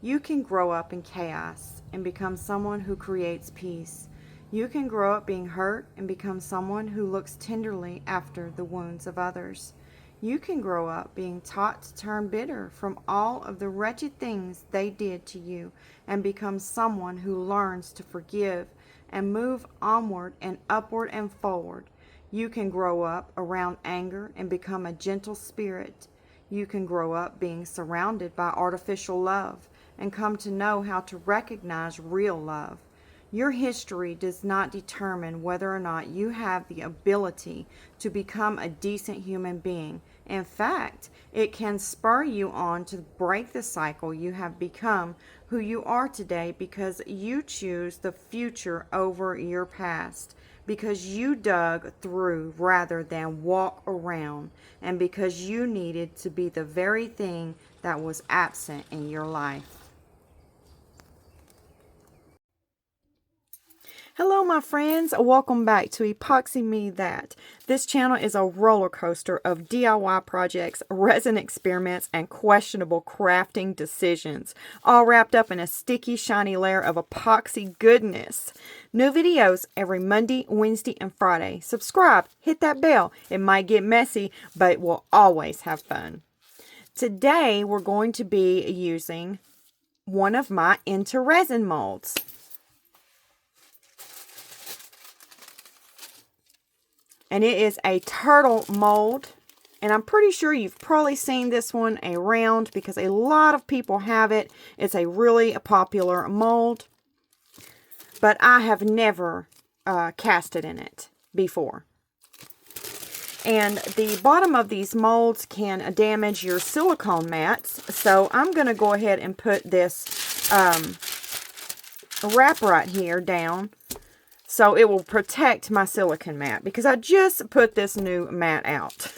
You can grow up in chaos and become someone who creates peace. You can grow up being hurt and become someone who looks tenderly after the wounds of others. You can grow up being taught to turn bitter from all of the wretched things they did to you and become someone who learns to forgive and move onward and upward and forward. You can grow up around anger and become a gentle spirit. You can grow up being surrounded by artificial love and come to know how to recognize real love. Your history does not determine whether or not you have the ability to become a decent human being. In fact, it can spur you on to break the cycle you have become who you are today because you choose the future over your past, because you dug through rather than walk around, and because you needed to be the very thing that was absent in your life. Hello my friends, welcome back to Epoxymaid That. This channel is a roller coaster of DIY projects, resin experiments, and questionable crafting decisions, all wrapped up in a sticky, shiny layer of epoxy goodness. New videos every Monday, Wednesday, and Friday. Subscribe, hit that bell. It might get messy, but we'll always have fun. Today we're going to be using one of my intoresin molds. And it is a turtle mold. And I'm pretty sure you've probably seen this one around because a lot of people have it. It's a really popular mold. But I have never casted in it before. And the bottom of these molds can damage your silicone mats. So I'm going to go ahead and put this wrap right here down, so it will protect my silicone mat, because I just put this new mat out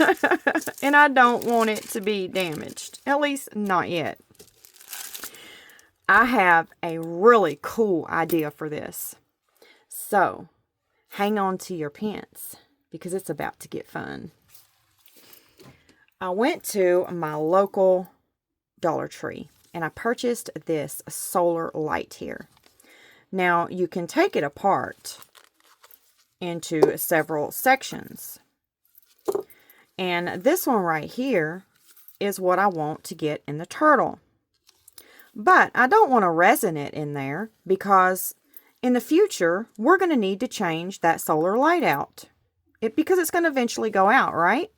and I don't want it to be damaged, at least not yet. I have a really cool idea for this, so hang on to your pants because it's about to get fun. I went to my local Dollar Tree and I purchased this solar light here. Now you can take it apart into several sections. And this one right here is what I want to get in the turtle. But I don't want to resin it in there because in the future we're going to need to change that solar light out. Because it's going to eventually go out, right?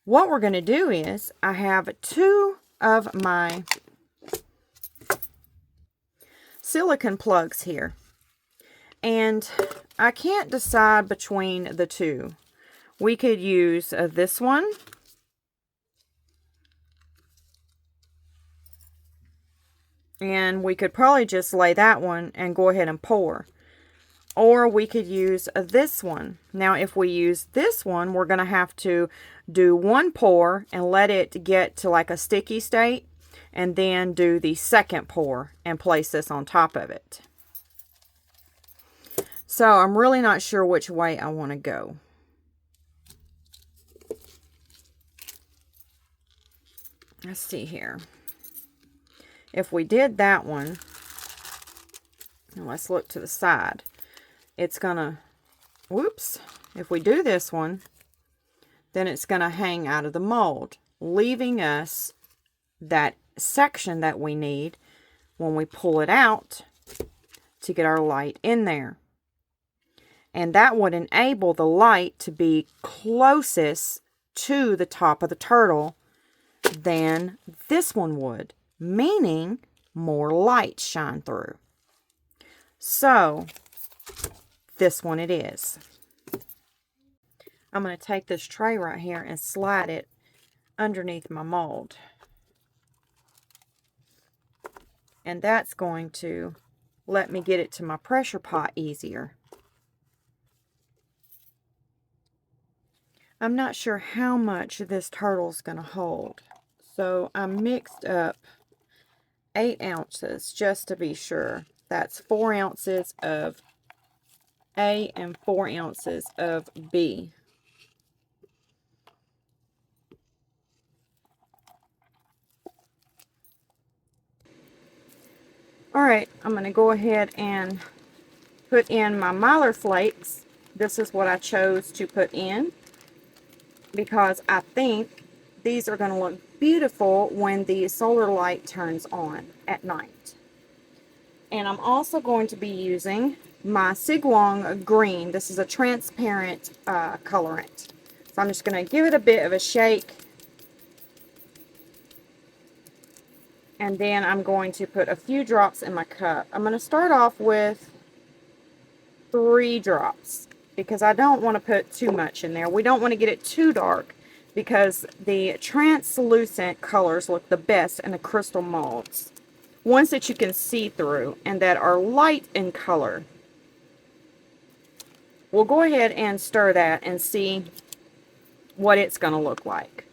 What we're going to do is I have two of my silicone plugs here. And I can't decide between the two. We could use this one. And we could probably just lay that one and go ahead and pour. Or we could use this one. Now if we use this one, we're going to have to do one pour and let it get to like a sticky state. And then do the second pour and place this on top of it. So I'm really not sure which way I want to go. Let's see here. If we did that one, and let's look to the side, it's gonna, whoops, if we do this one, then it's gonna hang out of the mold, leaving us that section that we need when we pull it out to get our light in there. And that would enable the light to be closest to the top of the turtle than this one would, meaning more light shine through. So this one it is. I'm going to take this tray right here and slide it underneath my mold. And that's going to let me get it to my pressure pot easier. I'm not sure how much this turtle's going to hold. So I mixed up 8 ounces just to be sure. That's 4 ounces of A and 4 ounces of B. Alright, I'm going to go ahead and put in my mylar flakes. This is what I chose to put in because I think these are going to look beautiful when the solar light turns on at night. And I'm also going to be using my Sigwong green. This is a transparent colorant. So I'm just going to give it a bit of a shake. And then I'm going to put a few drops in my cup. I'm going to start off with 3 drops because I don't want to put too much in there. We don't want to get it too dark because the translucent colors look the best in the crystal molds. Ones that you can see through and that are light in color. We'll go ahead and stir that and see what it's going to look like.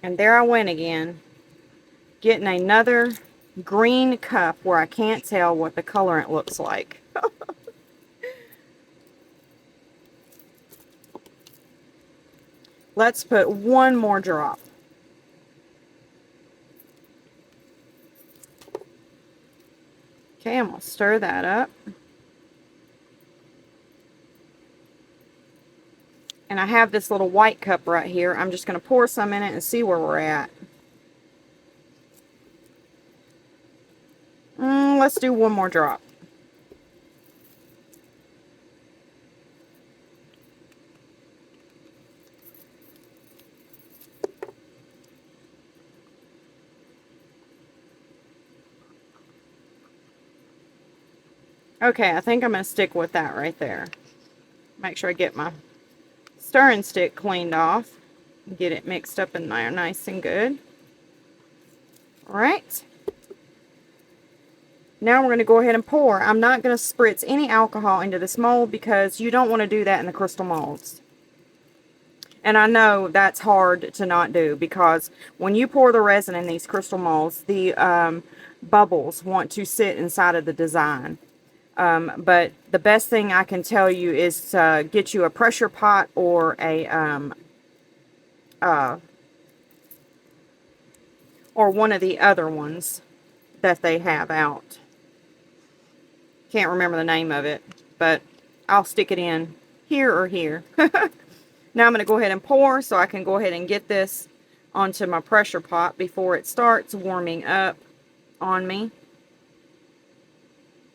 And there I went again, getting another green cup where I can't tell what the colorant looks like. Let's put 1 more drop. Okay, I'm going to stir that up. And I have this little white cup right here. I'm just going to pour some in it and see where we're at. Let's do 1 more drop. Okay, I think I'm going to stick with that right there. Make sure I get my stirring stick cleaned off. Get it mixed up in there nice and good. Alright. Now we're going to go ahead and pour. I'm not going to spritz any alcohol into this mold because you don't want to do that in the crystal molds. And I know that's hard to not do because when you pour the resin in these crystal molds, the bubbles want to sit inside of the design. But the best thing I can tell you is to get you a pressure pot or a or one of the other ones that they have out. Can't remember the name of it, but I'll stick it in here or here. Now I'm going to go ahead and pour so I can go ahead and get this onto my pressure pot before it starts warming up on me.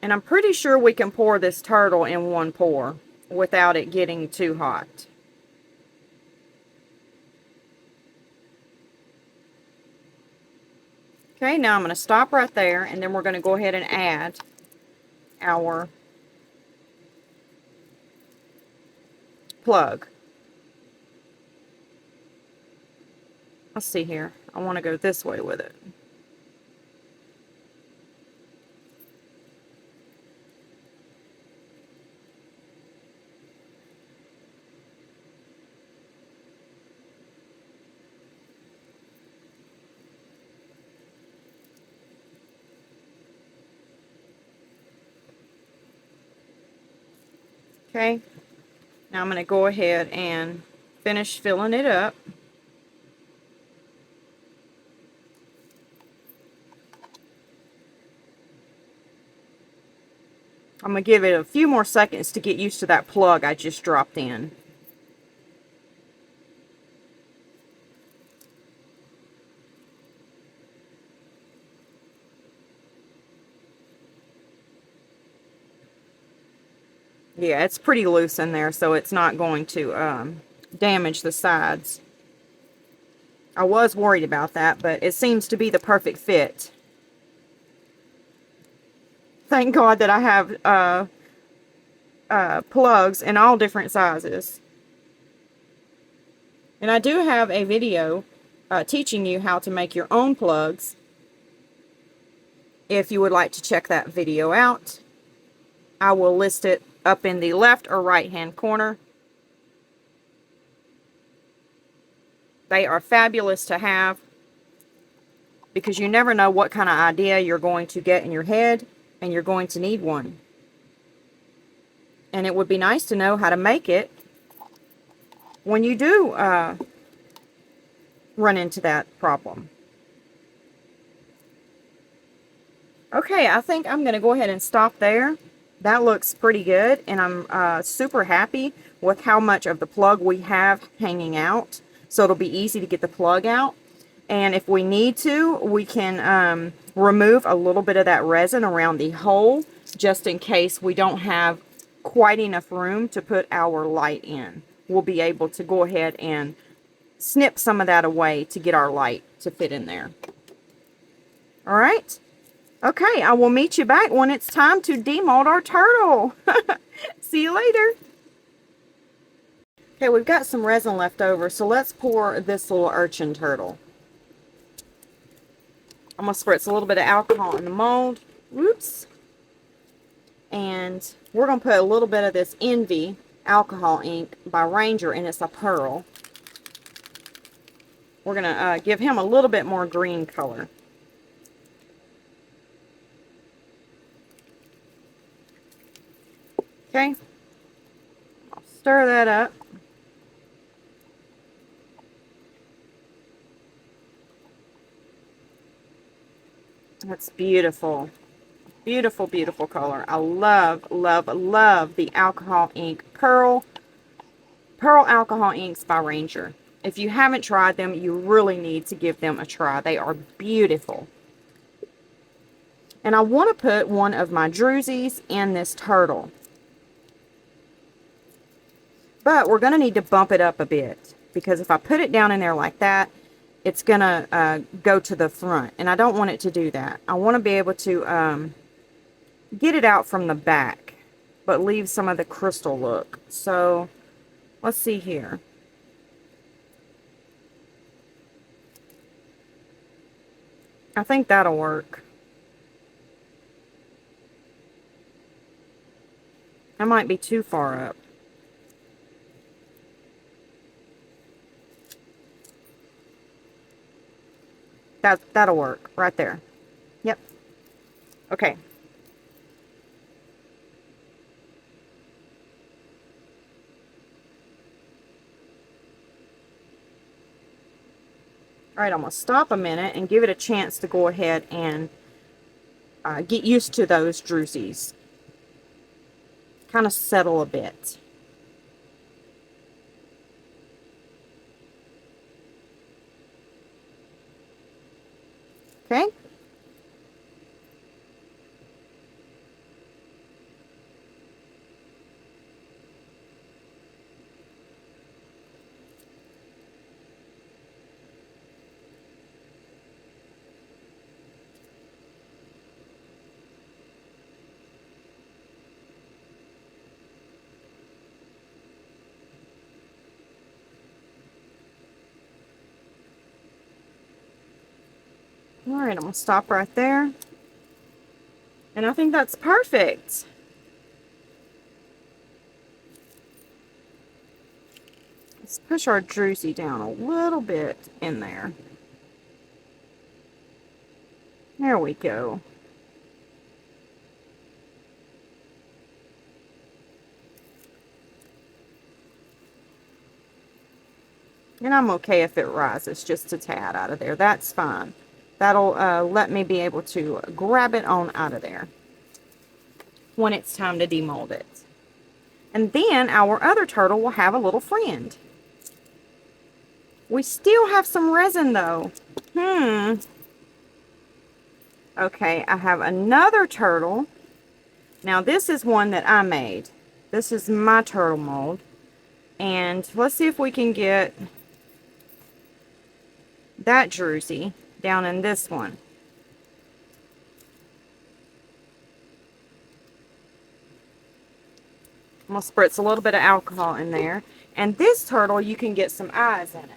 And I'm pretty sure we can pour this turtle in 1 pour without it getting too hot. Okay, now I'm going to stop right there and then we're going to go ahead and add our plug. Let's see here. I want to go this way with it. Okay, now I'm going to go ahead and finish filling it up. I'm going to give it a few more seconds to get used to that plug I just dropped in. Yeah, it's pretty loose in there, so it's not going to damage the sides. I was worried about that, but it seems to be the perfect fit. Thank God that I have plugs in all different sizes. And I do have a video teaching you how to make your own plugs. If you would like to check that video out, I will list it up in the left or right hand corner. They are fabulous to have because you never know what kind of idea you're going to get in your head and you're going to need one. And it would be nice to know how to make it when you do run into that problem. Okay, I think I'm going to go ahead and stop there. That looks pretty good, and I'm super happy with how much of the plug we have hanging out. So it'll be easy to get the plug out. And if we need to, we can remove a little bit of that resin around the hole, just in case we don't have quite enough room to put our light in. We'll be able to go ahead and snip some of that away to get our light to fit in there. All right. Okay, I will meet you back when it's time to demold our turtle. See you later. Okay, we've got some resin left over, so let's pour this little urchin turtle. I'm going to spritz a little bit of alcohol in the mold. Whoops. And we're going to put a little bit of this Envy alcohol ink by Ranger, and it's a pearl. We're going to give him a little bit more green color. Okay, I'll stir that up. That's beautiful. Beautiful, beautiful color. I love, love, love the alcohol ink Pearl alcohol inks by Ranger. If you haven't tried them, you really need to give them a try. They are beautiful. And I want to put one of my drusies in this turtle. But we're going to need to bump it up a bit, because if I put it down in there like that, it's going to go to the front. And I don't want it to do that. I want to be able to get it out from the back, but leave some of the crystal look. So let's see here. I think that'll work. That might be too far up. That'll work right there. Yep. Okay. All right, I'm going to stop a minute and give it a chance to go ahead and get used to those drusies. Kind of settle a bit. Okay. All right, I'm going to stop right there. And I think that's perfect. Let's push our druzy down a little bit in there. There we go. And I'm okay if it rises just a tad out of there. That's fine. That'll let me be able to grab it on out of there when it's time to demold it. And then our other turtle will have a little friend. We still have some resin though. Okay, I have another turtle. Now this is one that I made. This is my turtle mold. And let's see if we can get that druzy down in this one. I'm going to spritz a little bit of alcohol in there. And this turtle, you can get some eyes in it.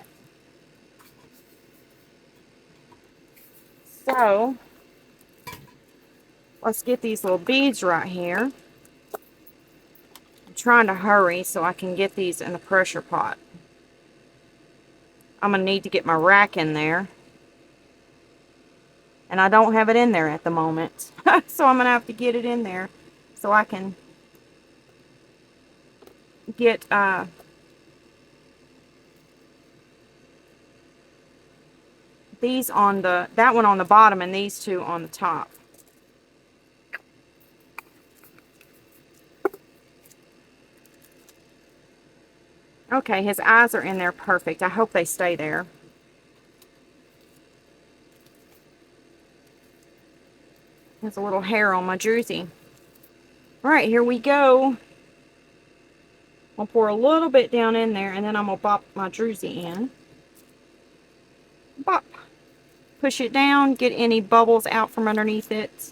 So, let's get these little beads right here. I'm trying to hurry so I can get these in the pressure pot. I'm going to need to get my rack in there. And I don't have it in there at the moment. So I'm going to have to get it in there so I can get these on that one on the bottom and these two on the top. Okay, his eyes are in there perfect. I hope they stay there. There's a little hair on my druzy. Alright, here we go. I'll pour a little bit down in there, and then I'm going to bop my druzy in. Bop. Push it down, get any bubbles out from underneath it.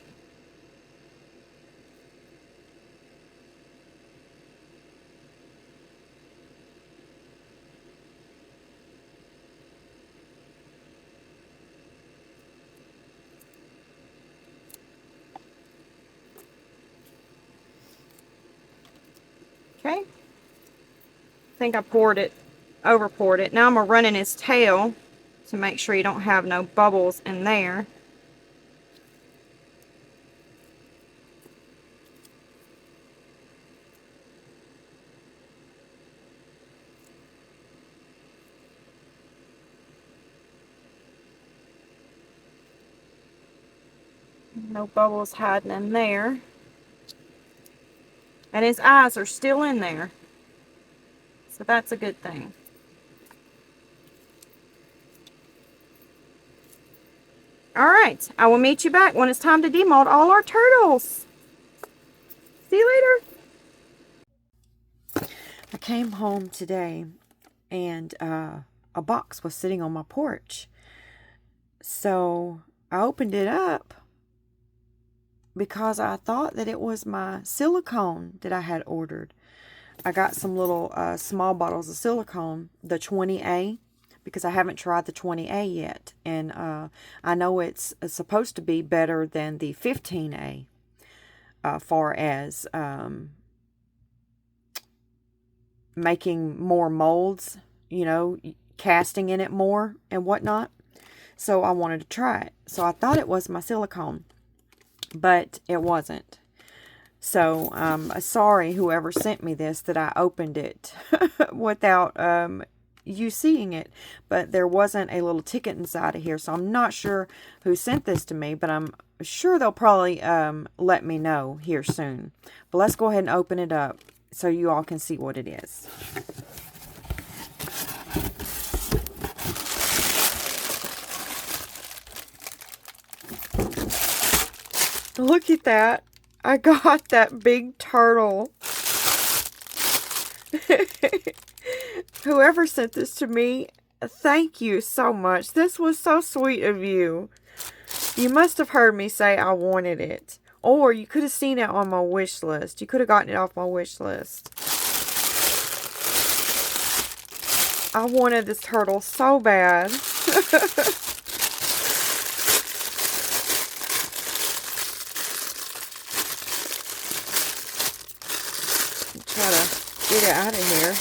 Okay. I think I over poured it. Now I'm going to run in his tail to make sure you don't have no bubbles in there. No bubbles hiding in there. And his eyes are still in there. So that's a good thing. Alright, I will meet you back when it's time to demold all our turtles. See you later. I came home today and a box was sitting on my porch. So I opened it up because I thought that it was my silicone that I had ordered. I got some little small bottles of silicone, the 20A, because I haven't tried the 20A yet. And I know it's supposed to be better than the 15A far as making more molds, you know, casting in it more and whatnot. So I wanted to try it. So I thought it was my silicone, but it wasn't. So sorry whoever sent me this that I opened it without you seeing it, but there wasn't a little ticket inside of here, so I'm not sure who sent this to me, but I'm sure they'll probably let me know here soon. But let's go ahead and open it up so you all can see what it is. Look at that. I got that big turtle. Whoever sent this to me, thank you so much. This was so sweet of you. You must have heard me say I wanted it. Or you could have seen it on my wish list. You could have gotten it off my wish list. I wanted this turtle so bad. Try to get it out of here.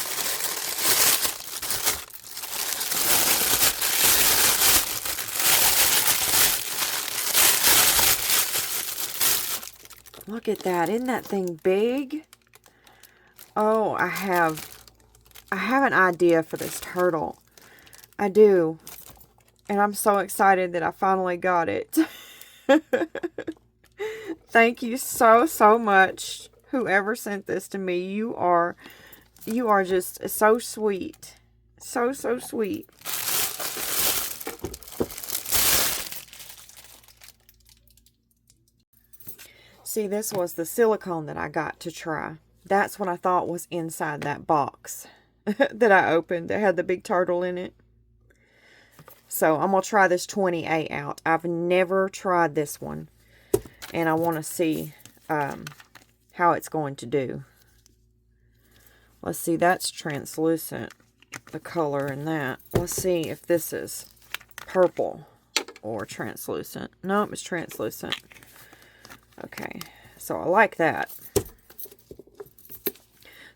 Look at that. Isn't that thing big? Oh, I have an idea for this turtle. I do. And I'm so excited that I finally got it. Thank you so, so much. Whoever sent this to me, you are just so sweet. So, so sweet. See, this was the silicone that I got to try. That's what I thought was inside that box that I opened that had the big turtle in it. So I'm going to try this 20A out. I've never tried this one. And I want to see how it's going to do. Let's see, that's translucent, the color in that. Let's see if this is purple or translucent. Nope, it's translucent. Okay, so I like that.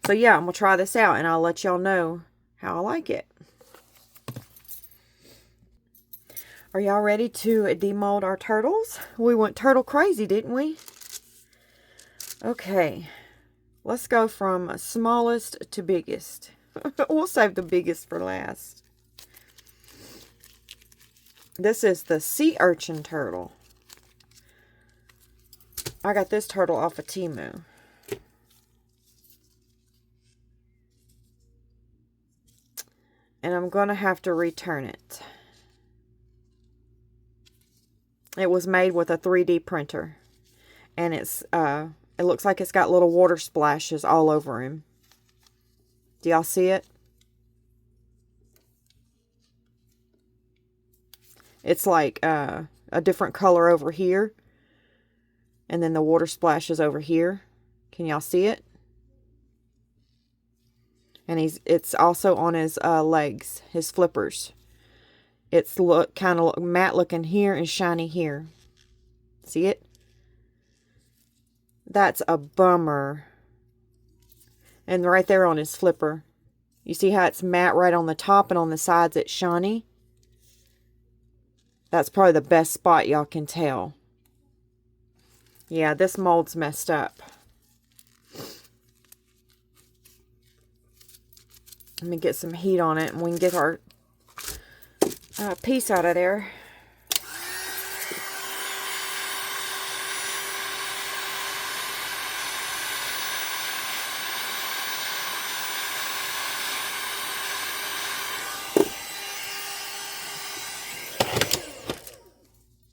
So yeah, I'm going to try this out and I'll let y'all know how I like it. Are y'all ready to demold our turtles? We went turtle crazy, didn't we? Okay, let's go from smallest to biggest. We'll save the biggest for last. This is the sea urchin turtle. I got this turtle off of Temu. And I'm going to have to return it. It was made with a 3D printer. And it looks like it's got little water splashes all over him. Do y'all see it? It's like a different color over here. And then the water splashes over here. Can y'all see it? And it's also on his legs, his flippers. It's kind of matte looking here and shiny here. See it? That's a bummer. And right there on his flipper. You see how it's matte right on the top and on the sides it's shiny? That's probably the best spot y'all can tell. Yeah, this mold's messed up. Let me get some heat on it and we can get our piece out of there.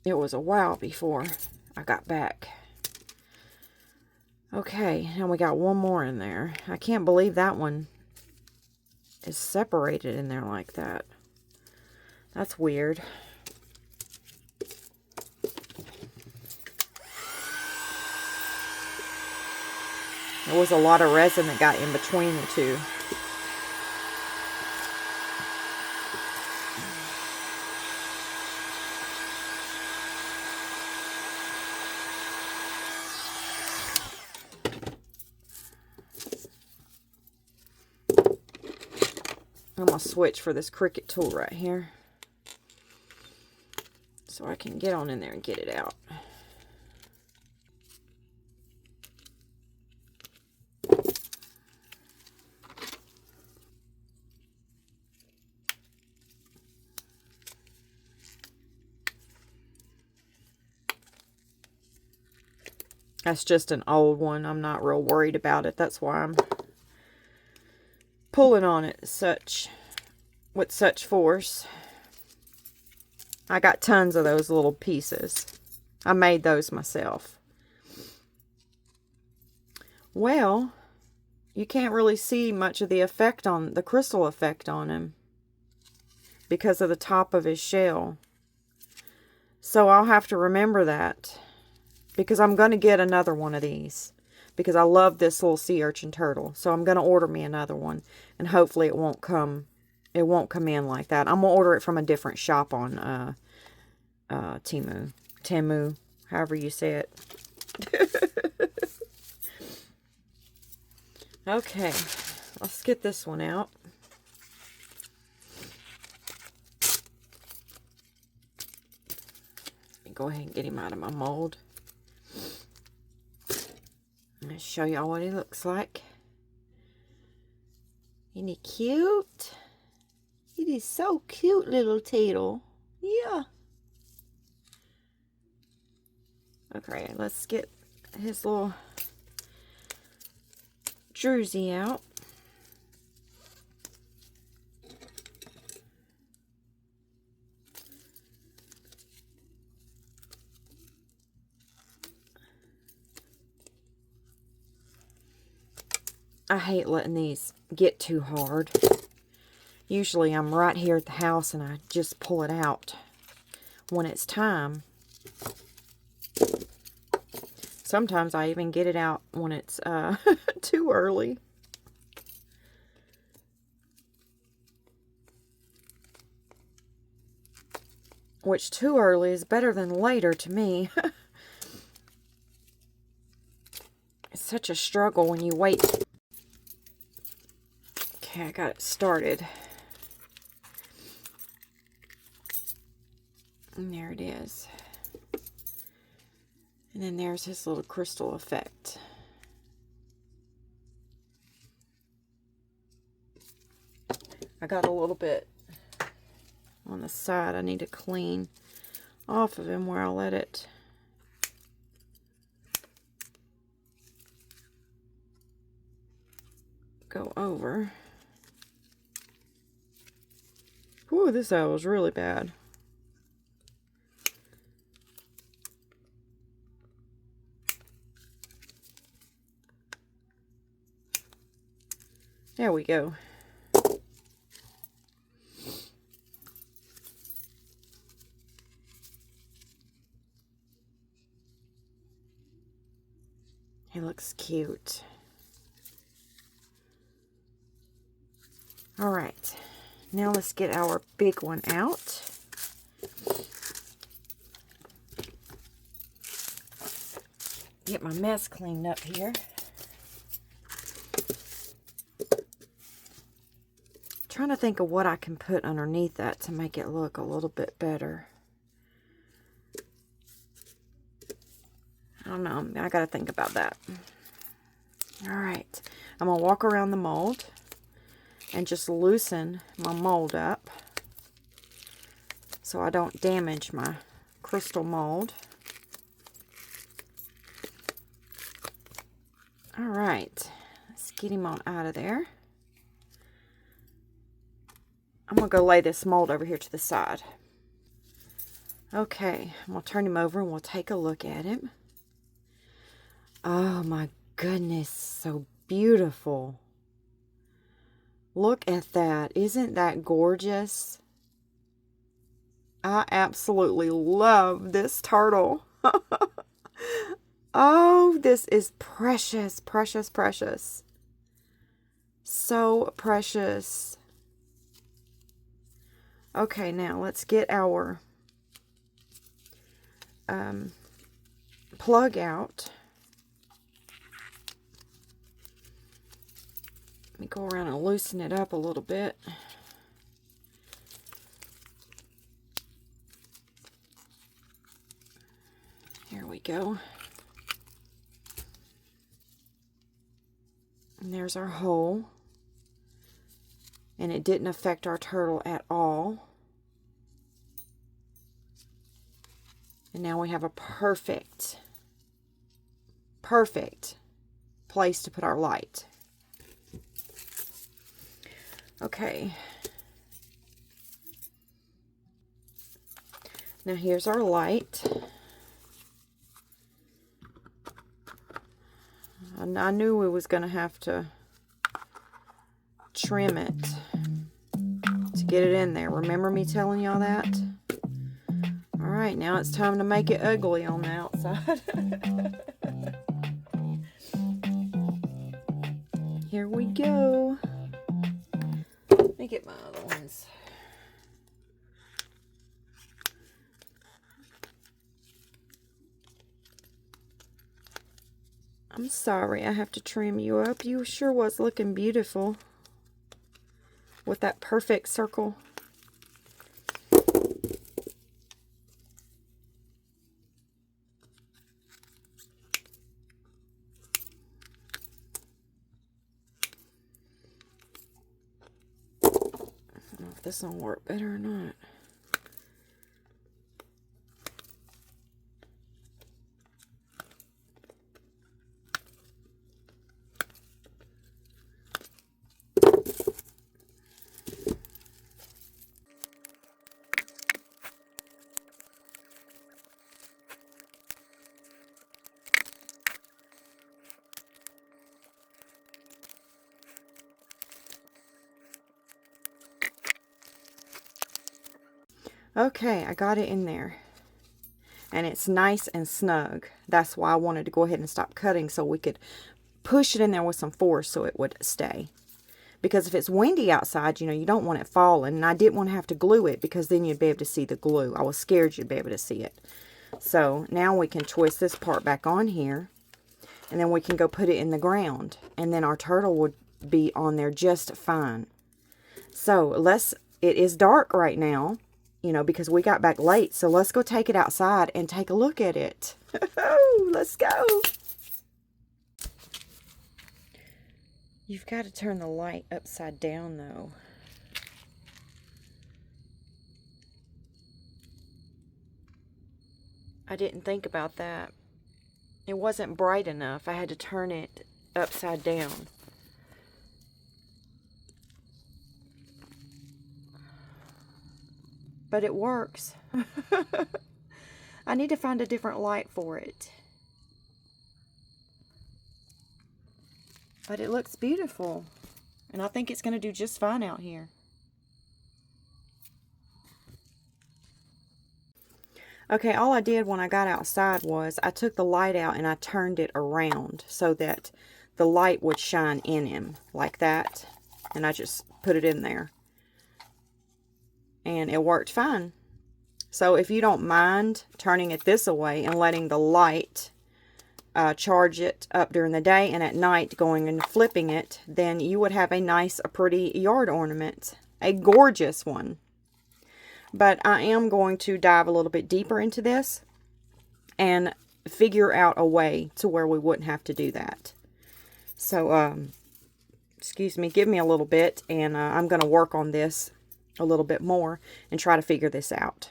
It was a while before I got back. Okay, and we got one more in there. I can't believe that one is separated in there like that. That's weird. There was a lot of resin that got in between the two. I'm going to switch for this Cricut tool right here so I can get on in there and get it out. That's just an old one. I'm not real worried about it. That's why I'm pulling on it with such force. I got tons of those little pieces. I made those myself. Well, you can't really see much of the effect on the crystal effect on him because of the top of his shell. So I'll have to remember that because I'm going to get another one of these. Because I love this little sea urchin turtle. So I'm going to order me another one. And hopefully it won't come in like that. I'm going to order it from a different shop on Temu, however you say it. Okay, let's get this one out. Let me go ahead and get him out of my mold. I'm going to show y'all what he looks like. Isn't he cute? It is so cute, little turtle. Yeah. Okay, let's get his little jersey out. I hate letting these get too hard. Usually I'm right here at the house and I just pull it out when it's time. Sometimes I even get it out when it's too early. Which too early is better than later to me. It's such a struggle when you wait. Okay, I got it started. And there it is. And then there's his little crystal effect. I got a little bit on the side I need to clean off of him where I'll let it go over. Ooh, this eye was really bad. There we go. He looks cute. All right, now let's get our big one out. Get my mess cleaned up here. Trying to think of what I can put underneath that to make it look a little bit better. I don't know. I got to think about that. All right. I'm going to walk around the mold and just loosen my mold up so I don't damage my crystal mold. All right. Let's get him on out of there. I'm going to go lay this mold over here to the side. Okay, I'm going to turn him over and we'll take a look at him. Oh my goodness, so beautiful. Look at that. Isn't that gorgeous? I absolutely love this turtle. Oh, this is precious, precious, precious. So precious. Okay, now let's get our plug out. Let me go around and loosen it up a little bit. Here we go. And there's our hole. And it didn't affect our turtle at all. And now we have a perfect place to put our light. Okay. Now here's our light. I knew we was going to have to trim it to get it in there. Remember me telling y'all that? Alright, now it's time to make it ugly on the outside. Here we go. Let me get my other ones. I'm sorry I have to trim you up. You sure was looking beautiful with that perfect circle. I don't know if this will work better or not. Okay, I got it in there. And it's nice and snug. That's why I wanted to go ahead and stop cutting so we could push it in there with some force so it would stay. Because if it's windy outside, you know, you don't want it falling. And I didn't want to have to glue it because then you'd be able to see the glue. I was scared you'd be able to see it. So now we can twist this part back on here. And then we can go put it in the ground. And then our turtle would be on there just fine. So it is dark right now. you know, because we got back late. So let's go take it outside and take a look at it. Let's go. You've got to turn the light upside down though. I didn't think about that. It wasn't bright enough. I had to turn it upside down. But it works. I need to find a different light for it. But it looks beautiful. And I think it's going to do just fine out here. Okay, all I did when I got outside was I took the light out and I turned it around so that the light would shine in him like that. And I just put it in there. And it worked fine. So if you don't mind turning it this way and letting the light charge it up during the day and at night going and flipping it, then you would have a nice, a pretty yard ornament. A gorgeous one. But I am going to dive a little bit deeper into this and figure out a way to where we wouldn't have to do that. So, excuse me, give me a little bit, and I'm going to work on this a little bit more and try to figure this out.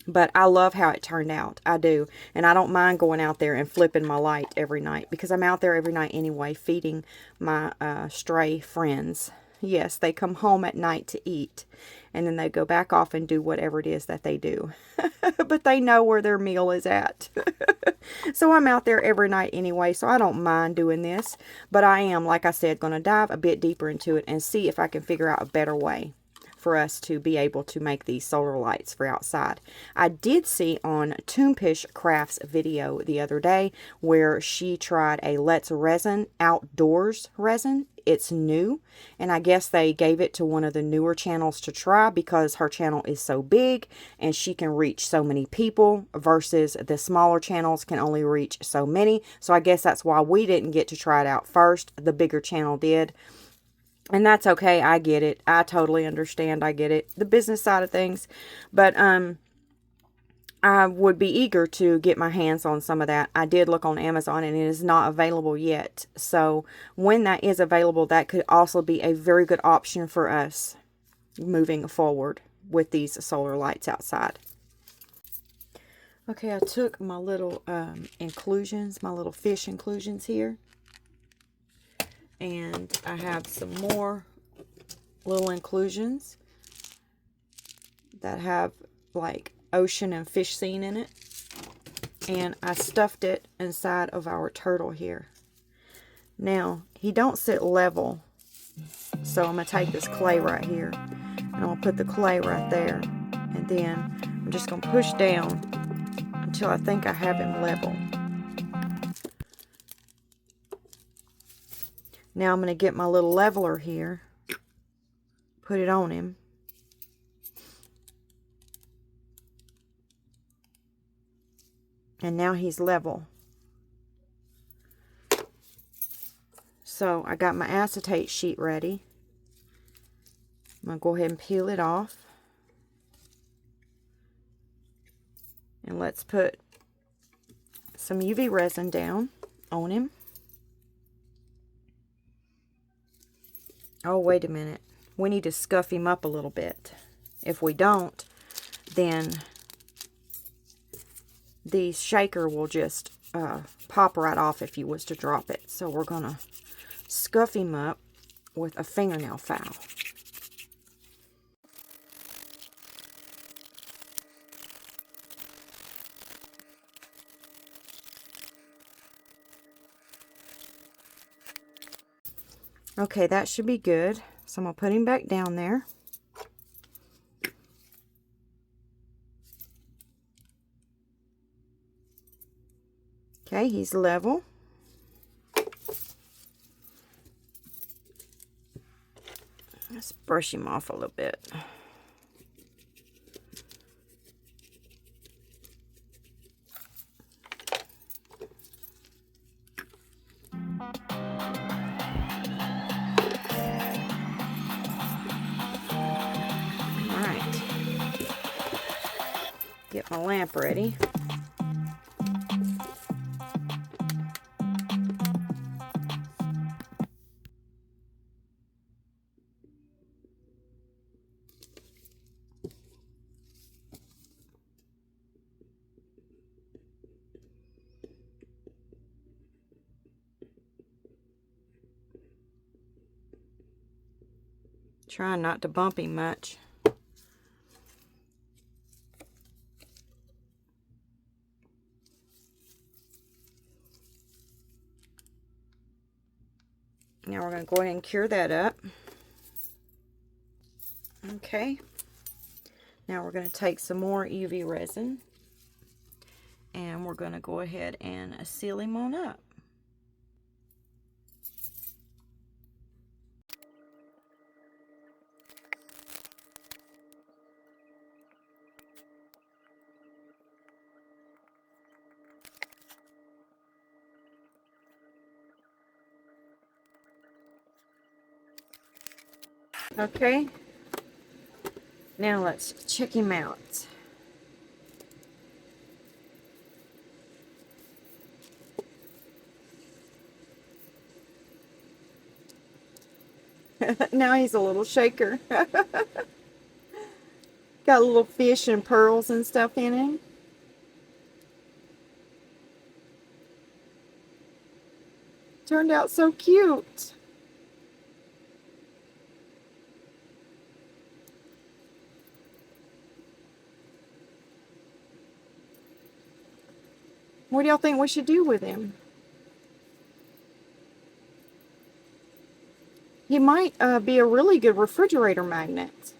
But I love how it turned out. I do. And I don't mind going out there and flipping my light every night, because I'm out there every night anyway, feeding my stray friends. Yes, they come home at night to eat, and then they go back off and do whatever it is that they do. But they know where their meal is at. So I'm out there every night anyway, so I don't mind doing this. But I am, like I said, going to dive a bit deeper into it and see if I can figure out a better way for us to be able to make these solar lights for outside. I did see on Toompish Crafts video the other day where she tried a Let's Resin outdoors resin. It's new, and I guess they gave it to one of the newer channels to try because her channel is so big and she can reach so many people versus the smaller channels can only reach so many. So I guess that's why we didn't get to try it out first. The bigger channel did. And that's okay. I get it. I totally understand. I get it. The business side of things. But I would be eager to get my hands on some of that. I did look on Amazon and it is not available yet. So when that is available, that could also be a very good option for us moving forward with these solar lights outside. Okay, I took my little inclusions, my little fish inclusions here. And I have some more little inclusions that have like ocean and fish scene in it. And I stuffed it inside of our turtle here. Now, he don't sit level. So I'm going to take this clay right here. And I'm going to put the clay right there. And then I'm just going to push down until I think I have him level. Now I'm going to get my little leveler here, put it on him, and now he's level. So I got my acetate sheet ready. I'm going to go ahead and peel it off. And let's put some UV resin down on him. Oh, wait a minute. We need to scuff him up a little bit. If we don't, then the shaker will just pop right off if you was to drop it. So we're going to scuff him up with a fingernail file. Okay, that should be good. So I'm going to put him back down there. Okay, he's level. Let's brush him off a little bit. my lamp ready. Trying not to bump him much. Now we're going to go ahead and cure that up. Okay. Now we're going to take some more UV resin. And we're going to go ahead and seal him on up. Okay, now let's check him out. Now he's a little shaker. Got little fish and pearls and stuff in him. Turned out so cute. What do y'all think we should do with him? He might be a really good refrigerator magnet.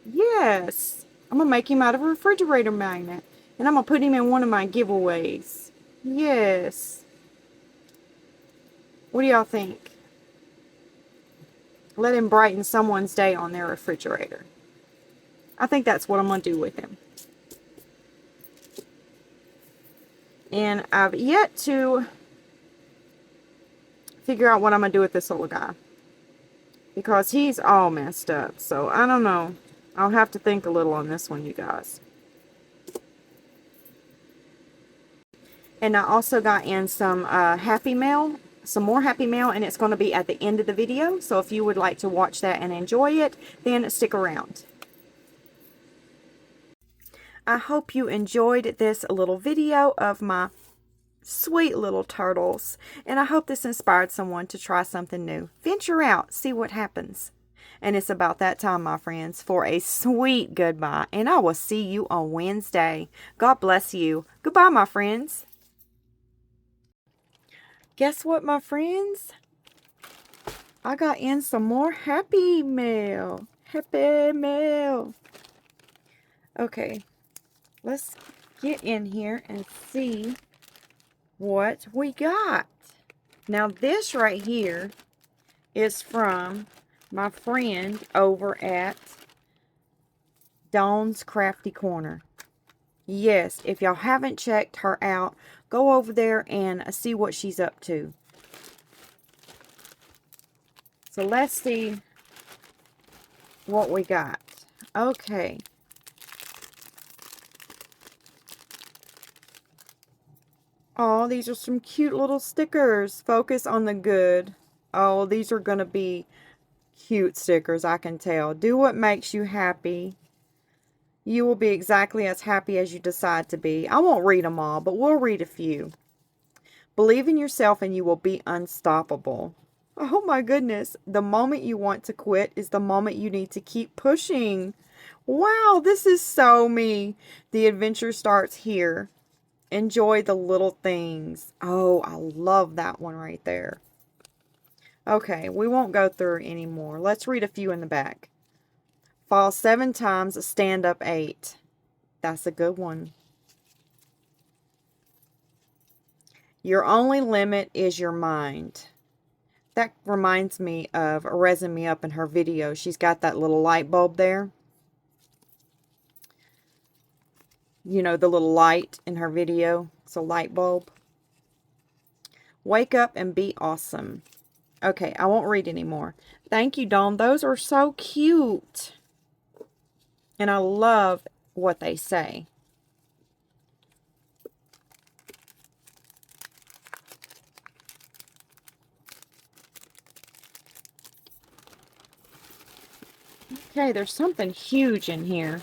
Yes. I'm going to make him out of a refrigerator magnet. And I'm going to put him in one of my giveaways. Yes. What do y'all think? Let him brighten someone's day on their refrigerator. I think that's what I'm going to do with him. And I've yet to figure out what I'm going to do with this little guy. Because he's all messed up. So, I don't know. I'll have to think a little on this one, you guys. And I also got in some Happy Mail. Some more Happy Mail. And it's going to be at the end of the video. So, if you would like to watch that and enjoy it, then stick around. I hope you enjoyed this little video of my sweet little turtles, and I hope this inspired someone to try something new. Venture out, see what happens. And it's about that time, my friends, for a sweet goodbye, and I will see you on Wednesday. God bless you. Goodbye, my friends. Guess what, my friends? I got in some more Happy Mail. Happy Mail. Okay. Let's get in here and see what we got. Now this right here is from my friend over at Dawn's Crafty Corner. Yes, if y'all haven't checked her out, go over there and see what she's up to. So let's see what we got. Okay. Oh, these are some cute little stickers. Focus on the good. Oh, these are going to be cute stickers, I can tell. Do what makes you happy. You will be exactly as happy as you decide to be. I won't read them all, but we'll read a few. Believe in yourself and you will be unstoppable. Oh my goodness. The moment you want to quit is the moment you need to keep pushing. Wow, this is so me. The adventure starts here. Enjoy the little things. Oh, I love that one right there. Okay, we won't go through anymore. Let's read a few in the back. Fall 7 times, stand up 8. That's a good one. Your only limit is your mind. That reminds me of Resin Me Up in her video. She's got that little light bulb there. You know, the little light in her video. It's a light bulb. Wake up and be awesome. Okay, I won't read anymore. Thank you, Dawn. Those are so cute. And I love what they say. Okay, there's something huge in here.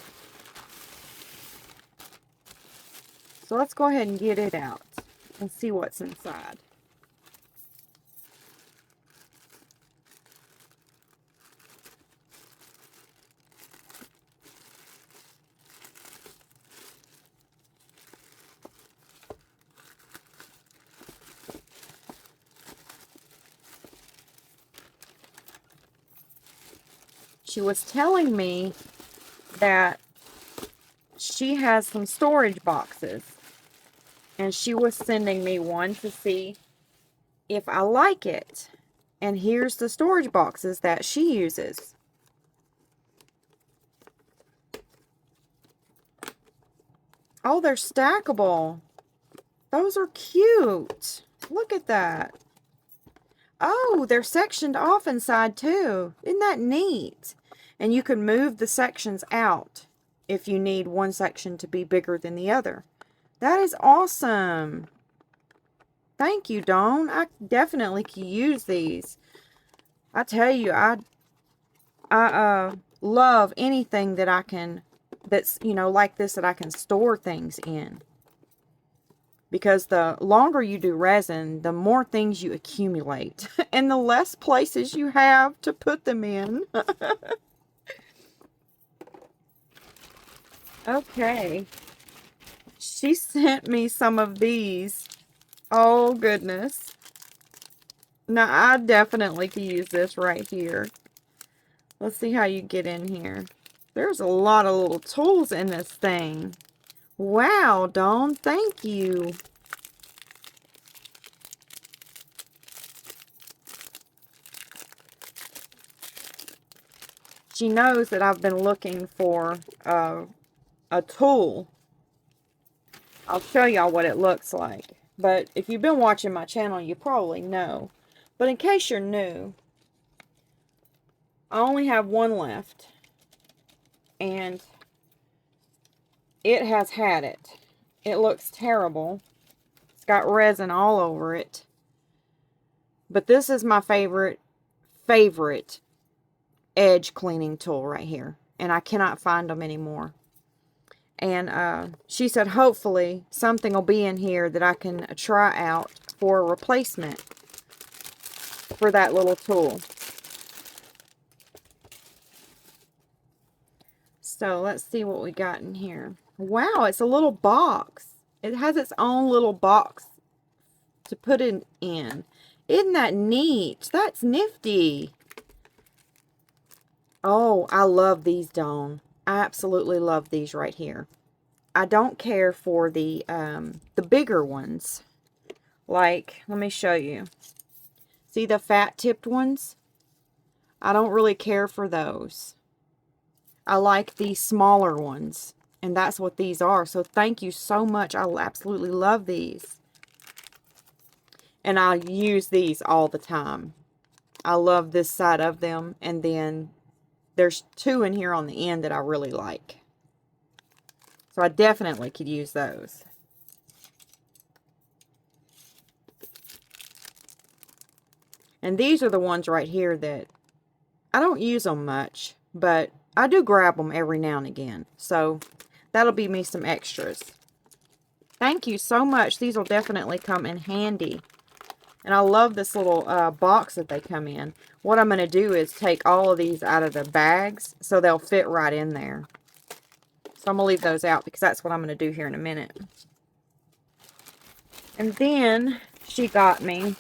So let's go ahead and get it out and see what's inside. She was telling me that she has some storage boxes, and she was sending me one to see if I like it. And here's the storage boxes that she uses. Oh, they're stackable. Those are cute. Look at that. Oh, they're sectioned off inside too. Isn't that neat? And you can move the sections out if you need one section to be bigger than the other. That is awesome. Thank you, Dawn. I definitely can use these. I tell you, I love anything that I can, that's, you know, like this, that I can store things in. Because the longer you do resin, the more things you accumulate. And the less places you have to put them in. Okay. She sent me some of these. Oh, goodness. Now, I definitely could use this right here. Let's see how you get in here. There's a lot of little tools in this thing. Wow, Dawn, thank you. She knows that I've been looking for a tool. I'll show y'all what it looks like. But if you've been watching my channel, you probably know. But in case you're new, I only have one left. And it has had it. It looks terrible. It's got resin all over it. But this is my favorite edge cleaning tool right here. And I cannot find them anymore. And she said hopefully something will be in here that I can try out for a replacement for that little tool. So let's see what we got in here. Wow, it's a little box. It has its own little box to put it in. Isn't that neat? That's nifty. Oh, I love these, Dawn. I absolutely love these right here. I don't care for the bigger ones. Like, let me show you. See the fat-tipped ones? I don't really care for those. I like these smaller ones. And that's what these are. So thank you so much. I absolutely love these. And I use these all the time. I love this side of them. And then there's two in here on the end that I really like. So I definitely could use those. And these are the ones right here that I don't use them much, but I do grab them every now and again. So that'll be me some extras. Thank you so much. These will definitely come in handy. And I love this little box that they come in. What I'm going to do is take all of these out of the bags so they'll fit right in there. So I'm going to leave those out because that's what I'm going to do here in a minute. And then she got me,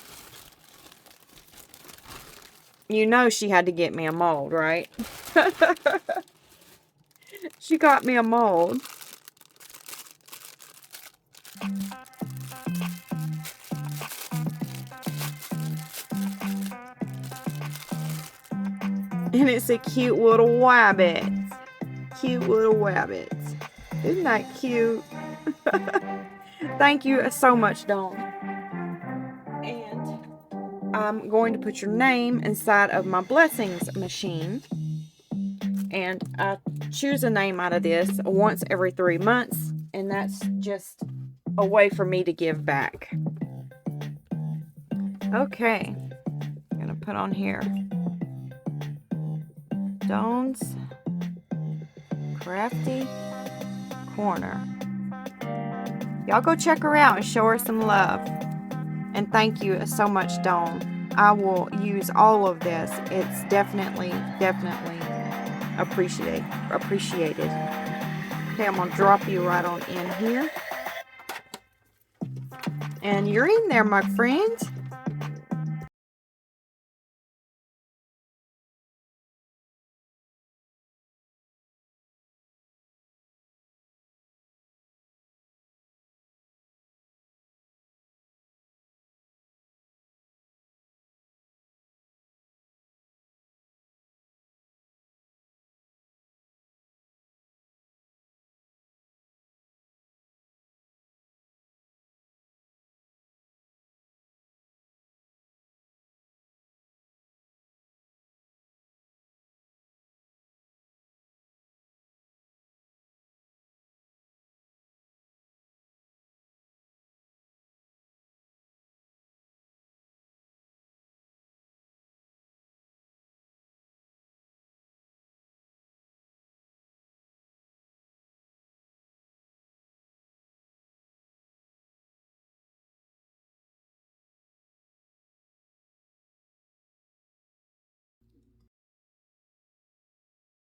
you know, she had to get me a mold, right? She got me a mold. And it's a cute little wabbit. Cute little wabbit. Isn't that cute? Thank you so much, Dawn. And I'm going to put your name inside of my blessings machine. And I choose a name out of this once every 3 months. And that's just a way for me to give back. Okay. I'm going to put on here Dawn's Crafty Corner. Y'all go check her out and show her some love. And thank you so much, Dawn. I will use all of this. It's definitely appreciated. Okay, I'm going to drop you right on in here. And you're in there, my friends.